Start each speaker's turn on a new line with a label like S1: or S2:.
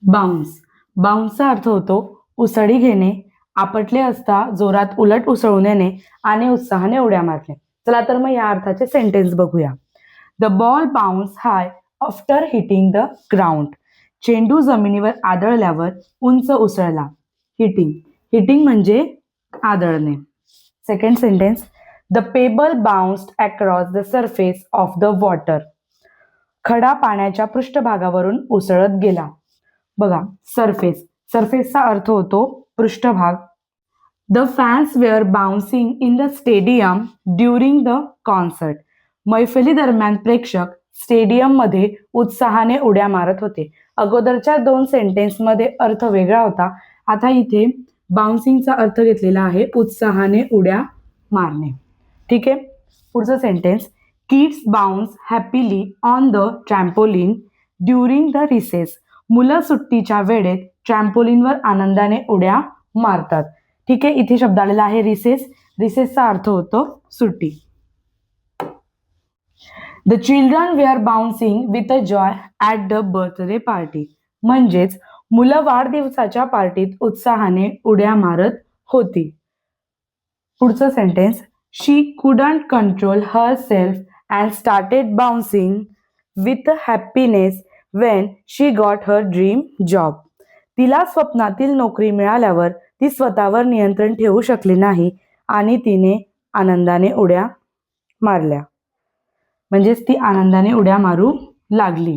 S1: Bounce. बाउन्सचा अर्थ होतो उसळी घेणे, आपटले असता जोरात उलट उसळून येणे आणि उत्साहाने उड्या मारणे. चला तर मग या अर्थाचे सेंटेन्स बघूया. The ball bounce high after hitting the ground. चेंडू जमिनीवर आदळल्यावर उंच उसळला. हिटिंग. हिटिंग म्हणजे आदळणे. Second sentence. The pebble bounced across the surface of the water. खडा पाण्याच्या पृष्ठभागावरून उसळत गेला. बघा, सरफेस. सरफेसचा अर्थ होतो पृष्ठभाग. The fans were bouncing in the stadium during the concert. मैफिली दरम्यान प्रेक्षक स्टेडियममध्ये उत्साहाने उड्या मारत होते. अगोदरच्या 2 सेंटेन्समध्ये अर्थ वेगळा होता. आता इथे बाउन्सिंगचा अर्थ घेतलेला आहे उत्साहाने उड्या मारणे. ठीक आहे. पुढचं sentence. Kids bounce happily on the trampoline during the recess. मुलं सुट्टीच्या वेळेत ट्रॅम्पोलिनवर आनंदाने उड्या मारतात. ठीक आहे. इथे शब्द आलेला आहे रिसेस. रिसेसचा अर्थ होतो सुट्टी. The children were bouncing with a joy at the birthday party. म्हणजेच मुलं वाढदिवसाच्या पार्टीत उत्साहाने उड्या मारत होती. पुढचं sentence. She couldn't control herself and started bouncing with happiness when she got her dream job. तिला स्वप्नातील नोकरी मिळाल्यावर ती स्वतःवर नियंत्रण ठेवू शकली नाही आणि तिने आनंदाने उड्या मारल्या. म्हणजेच ती आनंदाने उड्या मारू लागली.